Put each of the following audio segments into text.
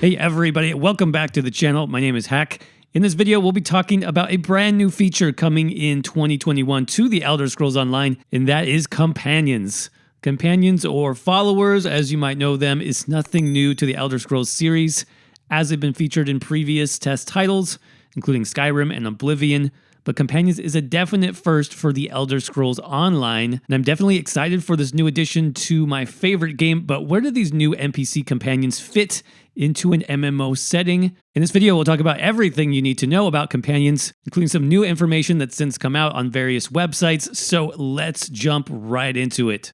Hey everybody, welcome back to the channel. My name is Hack. In this video, we'll be talking about a brand new feature coming in 2021 to the Elder Scrolls Online, and that is Companions. Companions, or followers as you might know them, is nothing new to the Elder Scrolls series, as they've been featured in previous test titles, including Skyrim and Oblivion. But Companions is a definite first for the Elder Scrolls Online, and I'm definitely excited for this new addition to my favorite game. But where do these new NPC companions fit into an MMO setting? In this video, we'll talk about everything you need to know about companions, including some new information that's since come out on various websites. So let's jump right into it.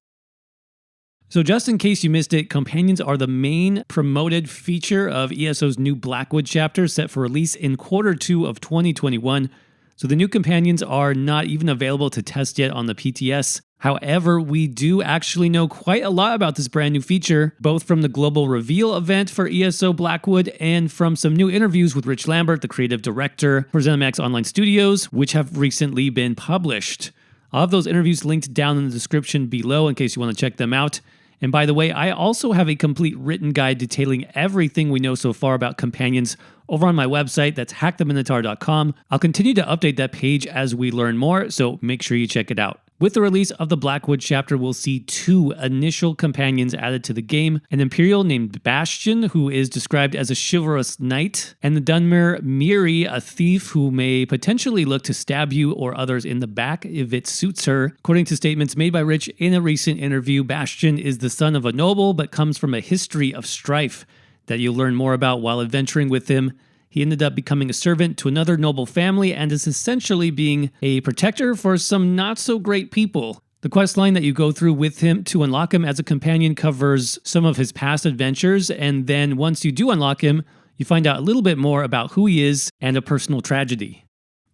So just in case you missed it, companions are the main promoted feature of ESO's new Blackwood chapter set for release in Q2 of 2021. So the new companions are not even available to test yet on the PTS. However, we do actually know quite a lot about this brand new feature, both from the global reveal event for ESO Blackwood and from some new interviews with Rich Lambert, the creative director for ZeniMax Online Studios, which have recently been published. I'll have those interviews linked down in the description below in case you want to check them out. And by the way, I also have a complete written guide detailing everything we know so far about companions over on my website. That's hacktheminotaur.com. I'll continue to update that page as we learn more, so make sure you check it out. With the release of the Blackwood chapter, we'll see two initial companions added to the game, an Imperial named Bastion, who is described as a chivalrous knight, and the Dunmer Miri, a thief who may potentially look to stab you or others in the back if it suits her. According to statements made by Rich in a recent interview, Bastion is the son of a noble, but comes from a history of strife that you'll learn more about while adventuring with him. He ended up becoming a servant to another noble family and is essentially being a protector for some not-so-great people. The questline that you go through with him to unlock him as a companion covers some of his past adventures, and then once you do unlock him, you find out a little bit more about who he is and a personal tragedy.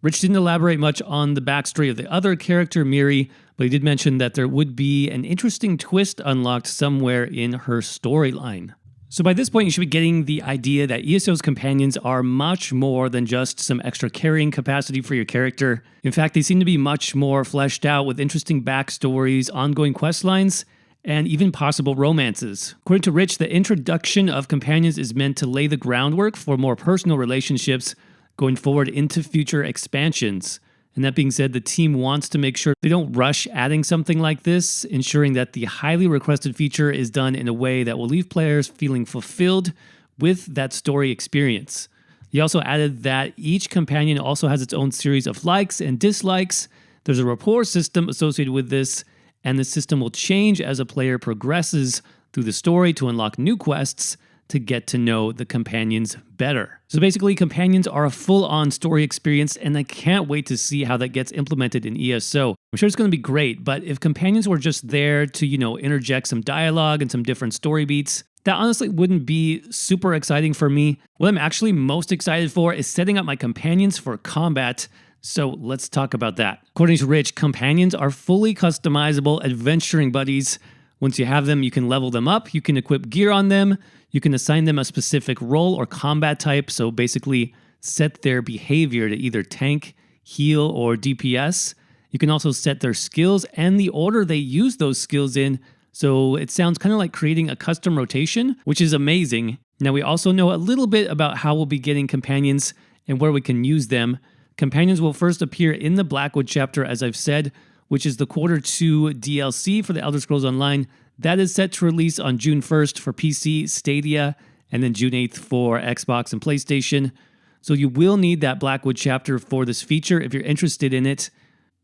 Rich didn't elaborate much on the backstory of the other character, Miri, but he did mention that there would be an interesting twist unlocked somewhere in her storyline. So by this point, you should be getting the idea that ESO's companions are much more than just some extra carrying capacity for your character. In fact, they seem to be much more fleshed out with interesting backstories, ongoing questlines, and even possible romances. According to Rich, the introduction of companions is meant to lay the groundwork for more personal relationships going forward into future expansions. And that being said, the team wants to make sure they don't rush adding something like this, ensuring that the highly requested feature is done in a way that will leave players feeling fulfilled with that story experience. He also added that each companion also has its own series of likes and dislikes. There's a rapport system associated with this, and the system will change as a player progresses through the story to unlock new quests to get to know the companions better. So basically, companions are a full-on story experience, and I can't wait to see how that gets implemented in ESO. I'm sure it's going to be great, but if companions were just there to, interject some dialogue and some different story beats, that honestly wouldn't be super exciting for me. What I'm actually most excited for is setting up my companions for combat. So let's talk about that. According to Rich, companions are fully customizable adventuring buddies. Once you have them, you can level them up, you can equip gear on them, you can assign them a specific role or combat type, so basically set their behavior to either tank, heal, or DPS. You can also set their skills and the order they use those skills in, so it sounds kind of like creating a custom rotation, which is amazing. Now we also know a little bit about how we'll be getting companions and where we can use them. Companions will first appear in the Blackwood chapter, as I've said, which is the Q2 DLC for the Elder Scrolls Online. That is set to release on June 1st for PC, Stadia, and then June 8th for Xbox and PlayStation. So you will need that Blackwood chapter for this feature if you're interested in it.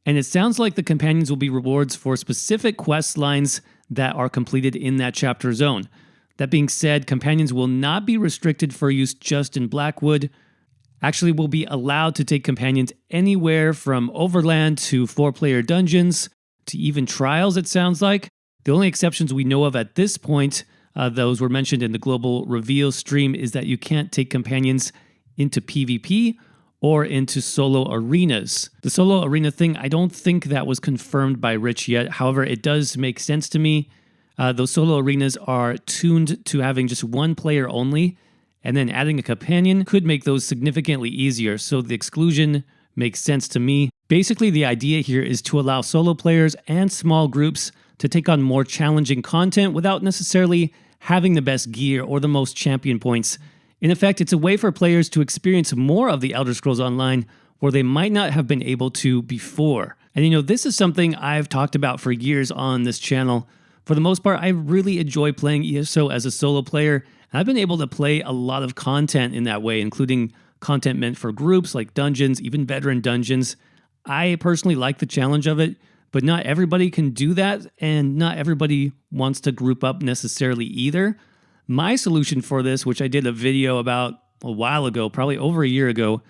And it sounds like the companions will be rewards for specific quest lines that are completed in that chapter zone. That being said, companions will not be restricted for use just in Blackwood. Actually, we'll be allowed to take companions anywhere from Overland to 4-player dungeons to even trials, it sounds like. The only exceptions we know of at this point, those were mentioned in the global reveal stream, is that you can't take companions into PvP or into solo arenas. The solo arena thing, I don't think that was confirmed by Rich yet. However, it does make sense to me. Those solo arenas are tuned to having just one player only, and then adding a companion could make those significantly easier, so the exclusion makes sense to me. Basically, the idea here is to allow solo players and small groups to take on more challenging content without necessarily having the best gear or the most champion points In effect, it's a way for players to experience more of the Elder Scrolls Online where they might not have been able to before. And you know, this is something I've talked about for years on this channel. For the most part, I really enjoy playing ESO as a solo player. And I've been able to play a lot of content in that way, including content meant for groups like dungeons, even veteran dungeons. I personally like the challenge of it, but not everybody can do that, and not everybody wants to group up necessarily either. My solution for this, which I did a video about a while ago, probably over a year ago,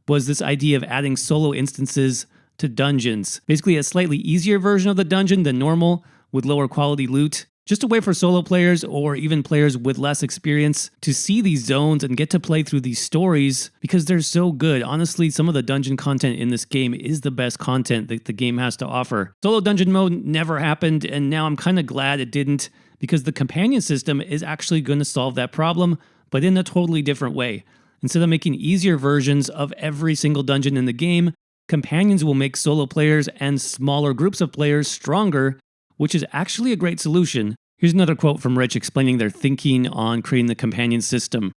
was this idea of adding solo instances to dungeons. Basically a slightly easier version of the dungeon than normal with lower quality loot. Just a way for solo players or even players with less experience to see these zones and get to play through these stories because they're so good. Honestly, some of the dungeon content in this game is the best content that the game has to offer. Solo dungeon mode never happened, and now I'm kind of glad it didn't because the companion system is actually going to solve that problem, but in a totally different way. Instead of making easier versions of every single dungeon in the game, companions will make solo players and smaller groups of players stronger, which is actually a great solution. Here's another quote from Rich explaining their thinking on creating the companion system.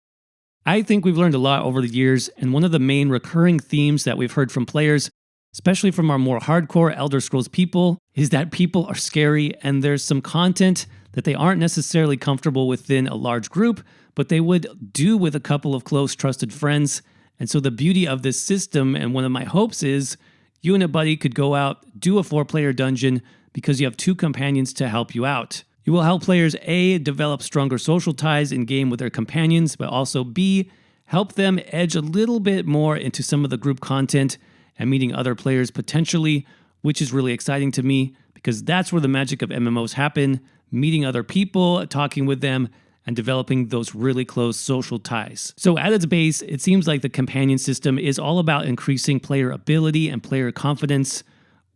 I think we've learned a lot over the years, and one of the main recurring themes that we've heard from players, especially from our more hardcore Elder Scrolls people, is that people are scary and there's some content that they aren't necessarily comfortable within a large group, but they would do with a couple of close trusted friends. And so the beauty of this system, and one of my hopes is, you and a buddy could go out, do a 4-player dungeon, because you have 2 companions to help you out. You will help players A, develop stronger social ties in-game with their companions, but also B, help them edge a little bit more into some of the group content and meeting other players potentially, which is really exciting to me because that's where the magic of MMOs happen, meeting other people, talking with them, and developing those really close social ties. So at its base, it seems like the companion system is all about increasing player ability and player confidence,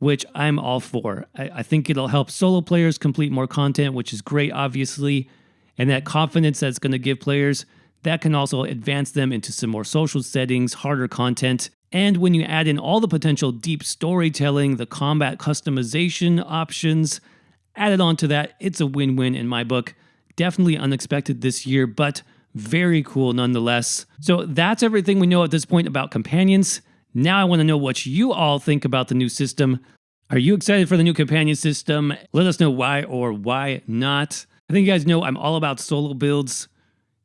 which I'm all for. I think it'll help solo players complete more content, which is great, obviously. And that confidence that's going to give players, that can also advance them into some more social settings, harder content. And when you add in all the potential deep storytelling, the combat customization options, added on to that, it's a win-win in my book. Definitely unexpected this year, but very cool nonetheless. So that's everything we know at this point about companions. Now I want to know what you all think about the new system. Are you excited for the new companion system? Let us know why or why not. I think you guys know I'm all about solo builds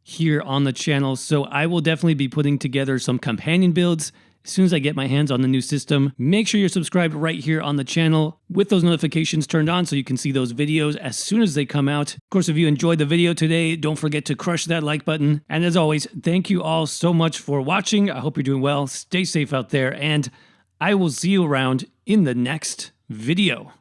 here on the channel, so I will definitely be putting together some companion builds as soon as I get my hands on the new system. Make sure you're subscribed right here on the channel with those notifications turned on so you can see those videos as soon as they come out. Of course, if you enjoyed the video today, don't forget to crush that like button. And as always, thank you all so much for watching. I hope you're doing well. Stay safe out there, and I will see you around in the next video.